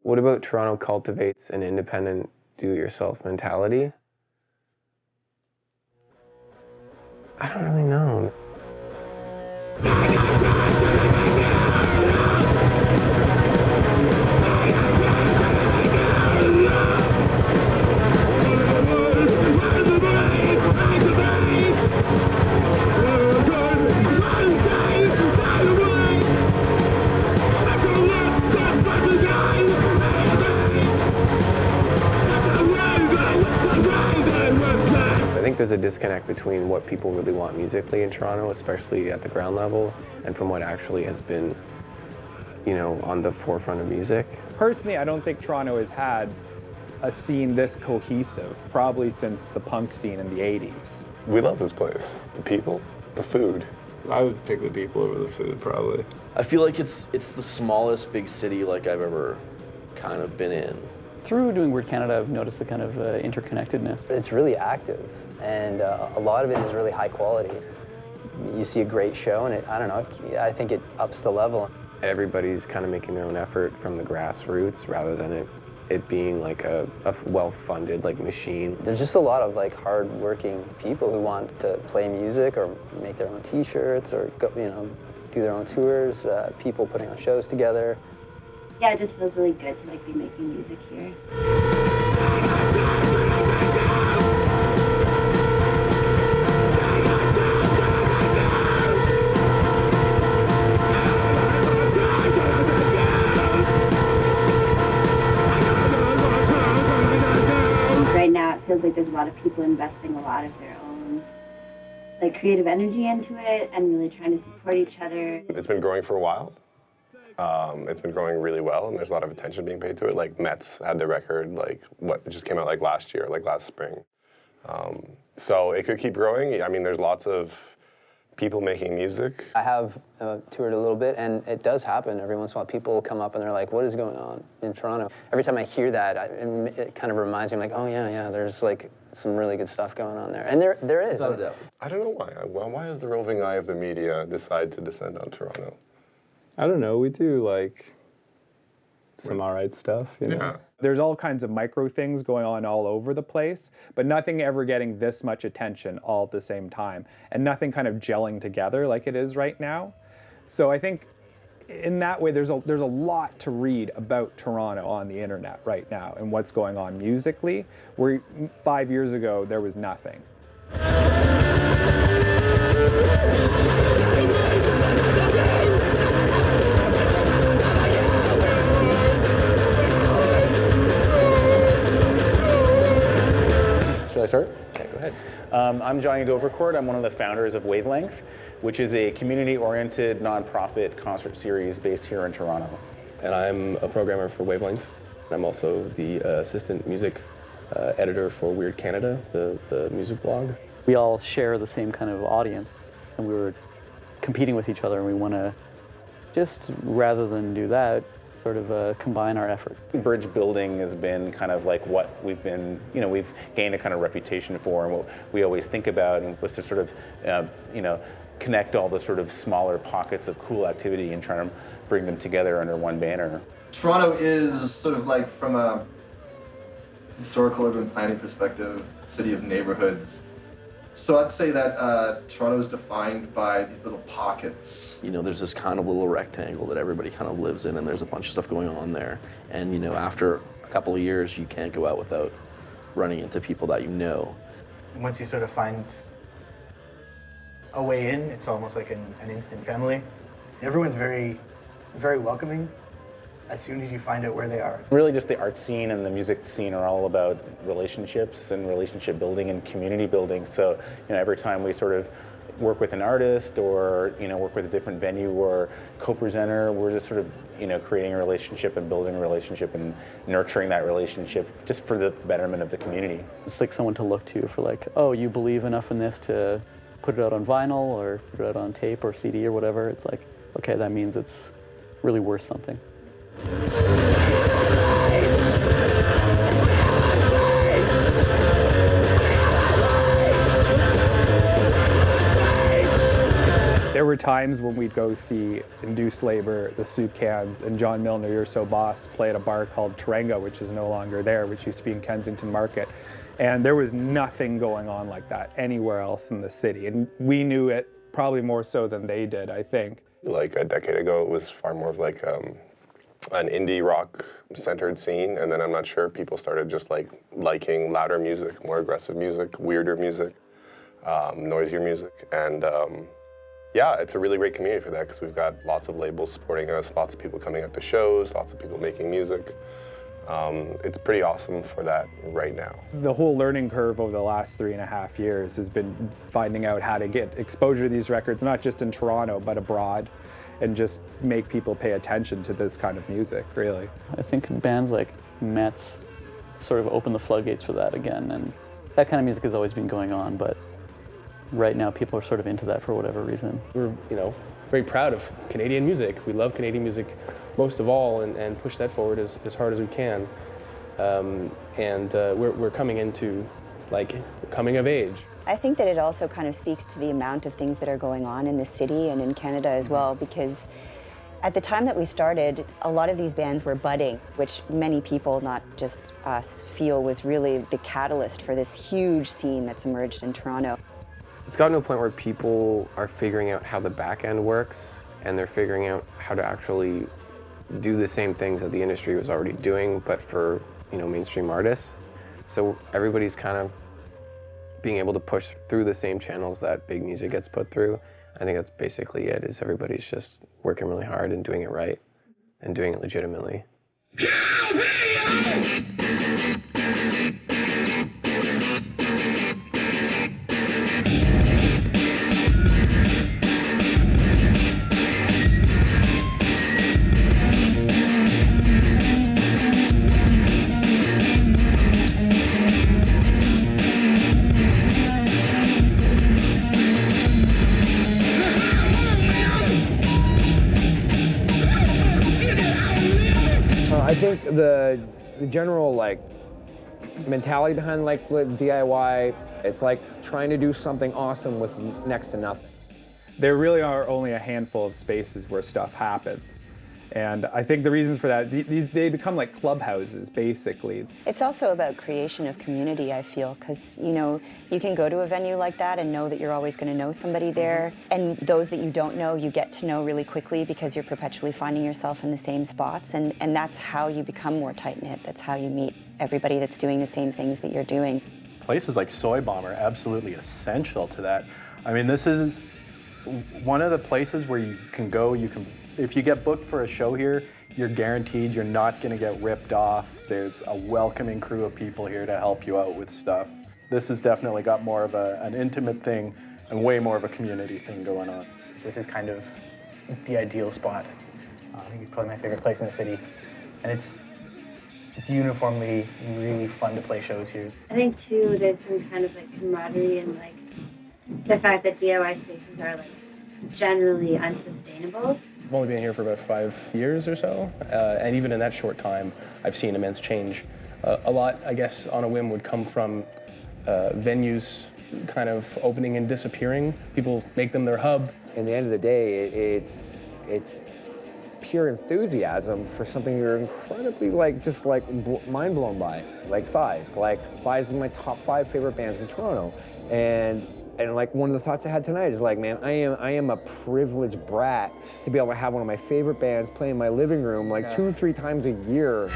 What about Toronto cultivates an independent, do-it-yourself mentality? I don't really know. I think there's a disconnect between what people really want musically in Toronto, especially at the ground level, and from what actually has been, on the forefront of music. Personally, I don't think Toronto has had a scene this cohesive, probably since the punk scene in the 80s. We love this place. The people, the food. I would pick the people over the food, probably. I feel like it's the smallest big city like I've ever kind of been in. Through doing Weird Canada, I've noticed the kind of interconnectedness. It's really active, and a lot of it is really high quality. You see a great show, and I think it ups the level. Everybody's kind of making their own effort from the grassroots rather than it being like a well-funded machine. There's just a lot of hard-working people who want to play music or make their own T-shirts or go, do their own tours. People putting on shows together. Yeah, it just feels really good to be making music here. Right now, it feels like there's a lot of people investing a lot of their own creative energy into it and really trying to support each other. It's been growing for a while. It's been growing really well, and there's a lot of attention being paid to it. Like Mets had the record, what just came out last year, last spring. So it could keep growing. I mean, there's lots of people making music. I have toured a little bit, and it does happen. Every once in a while, people come up and they're like, "What is going on in Toronto?" Every time I hear that, it kind of reminds me, "Oh yeah, there's some really good stuff going on there," and there is. Without a doubt. I don't know why. Why does the roving eye of the media decide to descend on Toronto? I don't know, we do some alright stuff, Yeah. There's all kinds of micro things going on all over the place, but nothing ever getting this much attention all at the same time, and nothing kind of gelling together like it is right now. So I think in that way, there's a lot to read about Toronto on the internet right now and what's going on musically, where 5 years ago, there was nothing. Should I start? Okay, go ahead. I'm Johnny Dovercourt. I'm one of the founders of Wavelength, which is a community-oriented nonprofit concert series based here in Toronto. And I'm a programmer for Wavelength. I'm also the assistant music editor for Weird Canada, the music blog. We all share the same kind of audience, and we were competing with each other, and we want to just, rather than do that, sort of combine our efforts. Bridge building has been kind of what we've been, we've gained a kind of reputation for, and what we always think about was to sort of, connect all the sort of smaller pockets of cool activity and trying to bring them together under one banner. Toronto is sort of from a historical urban planning perspective, a city of neighborhoods. So I'd say that Toronto is defined by these little pockets. There's this kind of little rectangle that everybody kind of lives in, and there's a bunch of stuff going on there. And, after a couple of years, you can't go out without running into people that you know. Once you sort of find a way in, it's almost like an instant family. Everyone's very, very welcoming as soon as you find out where they are. Really just the art scene and the music scene are all about relationships and relationship building and community building. So, every time we sort of work with an artist or, work with a different venue or co-presenter, we're just sort of, creating a relationship and building a relationship and nurturing that relationship just for the betterment of the community. It's like someone to look to for oh, you believe enough in this to put it out on vinyl or put it out on tape or CD or whatever. It's like, okay, that means it's really worth something. There There were times when we'd go see Induced Labor, the Soupcans, and John Milner, You're So Boss, play at a bar called Tarango, which is no longer there, which used to be in Kensington Market. And there was nothing going on like that anywhere else in the city. And we knew it probably more so than they did, I think. Like a decade ago, it was far more of like an indie rock centered scene. And then I'm not sure, people started just like liking louder music, more aggressive music, weirder music, noisier music. And yeah, it's a really great community for that because we've got lots of labels supporting us, lots of people coming up to shows, lots of people making music. It's pretty awesome for that right now. The whole learning curve over the last 3.5 years has been finding out how to get exposure to these records, not just in Toronto, but abroad, and just make people pay attention to this kind of music, really. I think bands like Mets sort of open the floodgates for that again, and that kind of music has always been going on, but right now people are sort of into that for whatever reason. We're, very proud of Canadian music. We love Canadian music most of all, and push that forward as hard as we can. We're coming into coming of age. I think that it also kind of speaks to the amount of things that are going on in the city and in Canada as well, because at the time that we started, a lot of these bands were budding, which many people, not just us, feel was really the catalyst for this huge scene that's emerged in Toronto. It's gotten to a point where people are figuring out how the back end works, and they're figuring out how to actually do the same things that the industry was already doing, but for mainstream artists. So everybody's kind of being able to push through the same channels that big music gets put through. I think that's basically it, is everybody's just working really hard and doing it right and doing it legitimately. I think the general mentality behind DIY, it's like trying to do something awesome with next to nothing. There really are only a handful of spaces where stuff happens. And I think the reasons for that, they become like clubhouses, basically. It's also about creation of community, I feel, because, you can go to a venue like that and know that you're always going to know somebody there. And those that you don't know, you get to know really quickly because you're perpetually finding yourself in the same spots. And that's how you become more tight-knit. That's how you meet everybody that's doing the same things that you're doing. Places like Soy Bomb are absolutely essential to that. I mean, this is one of the places where you can go, if you get booked for a show here, you're guaranteed you're not going to get ripped off. There's a welcoming crew of people here to help you out with stuff. This has definitely got more of an intimate thing and way more of a community thing going on. This is kind of the ideal spot. I think it's probably my favorite place in the city. And it's uniformly really fun to play shows here. I think too, there's some kind of camaraderie and the fact that DIY spaces are generally unsustainable. I've only been here for about 5 years or so, and even in that short time, I've seen immense change. A lot, I guess, on a whim would come from venues kind of opening and disappearing. People make them their hub. In the end of the day, it's pure enthusiasm for something you're incredibly mind blown by, like THIGHS. THIGHS is my top 5 favorite bands in Toronto, and one of the thoughts I had tonight is man, I am a privileged brat to be able to have one of my favorite bands play in my living room 2-3 times a year.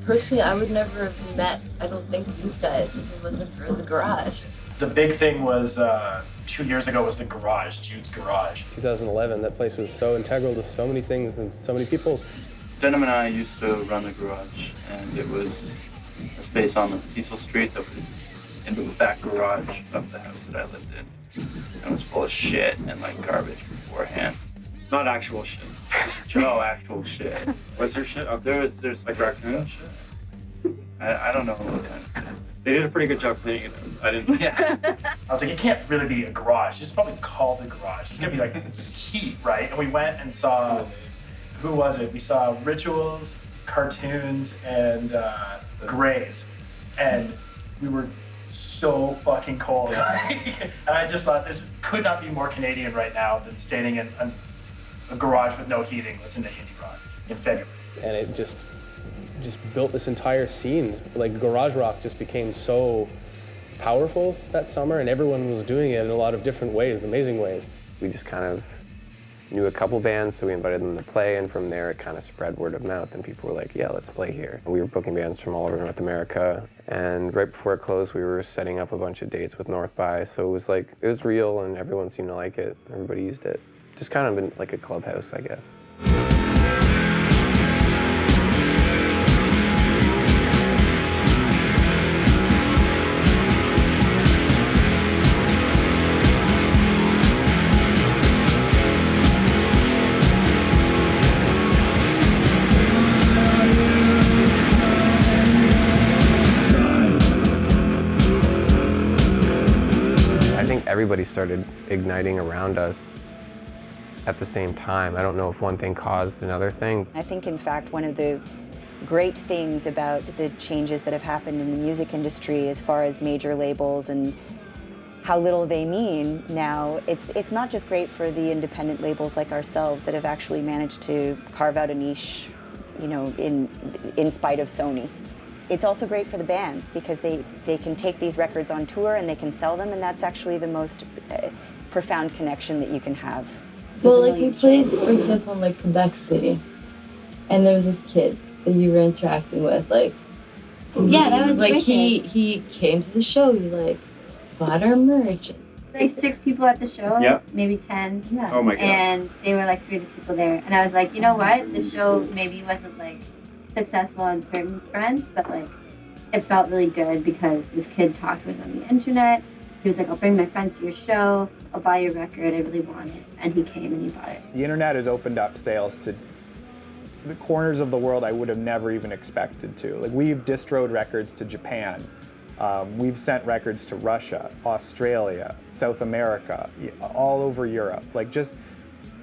Personally, I would never have met, I don't think, these guys if it wasn't for the garage. The big thing was 2 years ago was the garage, Jude's Garage. 2011, that place was so integral to so many things and so many people. Denim and I used to run the garage, and it was a space on Cecil Street that was in the back garage of the house that I lived in. And it was full of shit and like garbage beforehand. Not actual shit. No actual shit. Was there shit up there? There's like raccoon shit? I don't know what kind of shit. They did a pretty good job cleaning it. I didn't. Yeah. I was like, it can't really be a garage. It's probably called a garage. It's gonna be like just heat, right? And we went and saw, who was it? We saw Rituals, Cartoons, and Grays. And we were so fucking cold. And I just thought this could not be more Canadian right now than standing in a garage with no heating listening to indie rock in February. And it just built this entire scene. Like garage rock just became so powerful that summer, and everyone was doing it in a lot of different ways, amazing ways. We just kind of knew a couple bands, so we invited them to play, and from there it kind of spread word of mouth, and people were like, yeah, let's play here. We were booking bands from all over North America, and right before it closed, we were setting up a bunch of dates with North by, so it was like, it was real, and everyone seemed to like it. Everybody used it. Just kind of been like a clubhouse, I guess. Everybody started igniting around us at the same time. I don't know if one thing caused another thing. I think, in fact, one of the great things about the changes that have happened in the music industry as far as major labels and how little they mean now, it's not just great for the independent labels like ourselves that have actually managed to carve out a niche, you know, in spite of Sony. It's also great for the bands because they can take these records on tour and they can sell them, and that's actually the most profound connection that you can have. Well, like we played, for example, in like Quebec City, and there was this kid that you were interacting with, like, yeah, that was like wicked. he came to the show, he like bought our merch. Like 6 people at the show, Yep. maybe 10. Yeah. Oh my God. And they were like 3 of the people there, and I was like, you know what? The show maybe wasn't like successful on certain fronts, but like it felt really good because this kid talked with on the internet. He was like, I'll bring my friends to your show, I'll buy your record, I really want it. And he came and he bought it. The internet has opened up sales to the corners of the world I would have never even expected to. Like, we've distroed records to Japan. We've sent records to Russia, Australia, South America, all over Europe. Like, just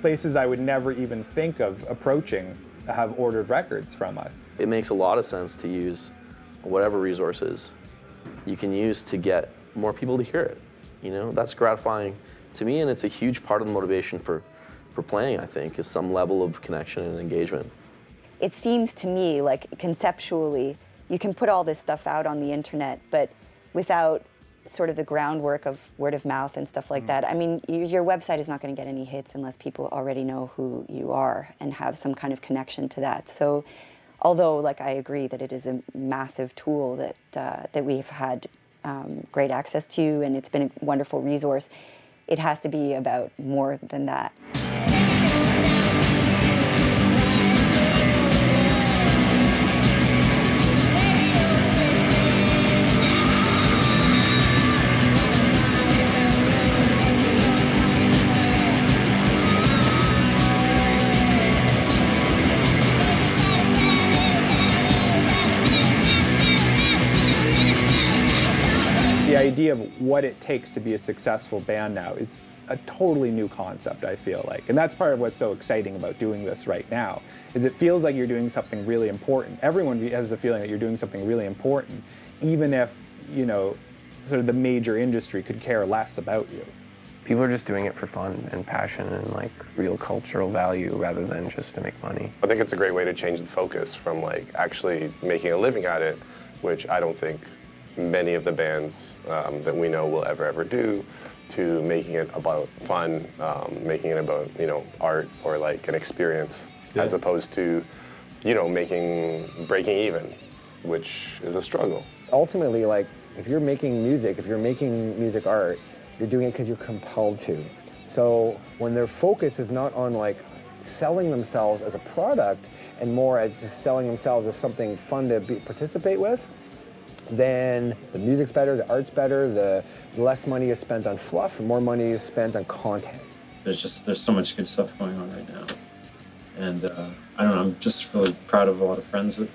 places I would never even think of approaching have ordered records from us. It makes a lot of sense to use whatever resources you can use to get more people to hear it. You know, that's gratifying to me, and it's a huge part of the motivation for playing, I think, is some level of connection and engagement. It seems to me like conceptually you can put all this stuff out on the internet, but without sort of the groundwork of word of mouth and stuff like that. I mean, your website is not going to get any hits unless people already know who you are and have some kind of connection to that. So although, like, I agree that it is a massive tool that we've had great access to, and it's been a wonderful resource, it has to be about more than that. The idea of what it takes to be a successful band now is a totally new concept, I feel like. And that's part of what's so exciting about doing this right now, is it feels like you're doing something really important. Everyone has the feeling that you're doing something really important, even if, you know, sort of the major industry could care less about you. People are just doing it for fun and passion and like real cultural value rather than just to make money. I think it's a great way to change the focus from like actually making a living at it, which I don't think many of the bands that we know will ever do, to making it about fun, making it about, you know, art or like an experience, as opposed to, you know, breaking even, which is a struggle. Ultimately, like, if you're making music, if you're making music art, you're doing it because you're compelled to. So when their focus is not on like selling themselves as a product and more as just selling themselves as something fun to participate with, then the music's better, the art's better, the less money is spent on fluff, and more money is spent on content. There's so much good stuff going on right now. And I don't know, I'm just really proud of a lot of friends that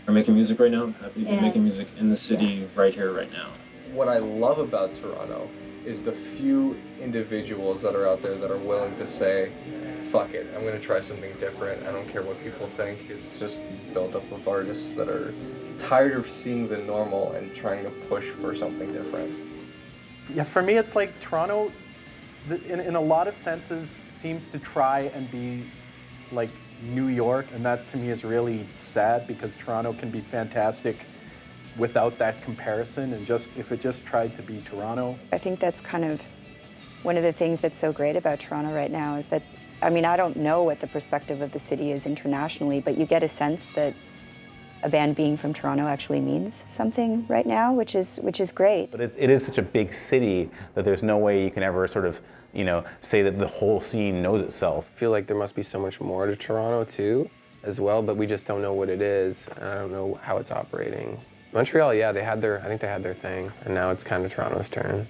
are making music right now. I'm happy to be making music in the city right here, right now. What I love about Toronto is the few individuals that are out there that are willing to say, fuck it, I'm gonna try something different. I don't care what people think. It's just built up of artists that are tired of seeing the normal and trying to push for something different. Yeah, for me, it's like Toronto, in a lot of senses, seems to try and be like New York, and that to me is really sad because Toronto can be fantastic without that comparison, and just if it just tried to be Toronto. I think that's kind of one of the things that's so great about Toronto right now is that, I mean, I don't know what the perspective of the city is internationally, but you get a sense that a band being from Toronto actually means something right now, which is great. But it is such a big city that there's no way you can ever sort of, say that the whole scene knows itself. I feel like there must be so much more to Toronto too, as well, but we just don't know what it is, and I don't know how it's operating. Montreal, yeah, I think they had their thing, and now it's kind of Toronto's turn.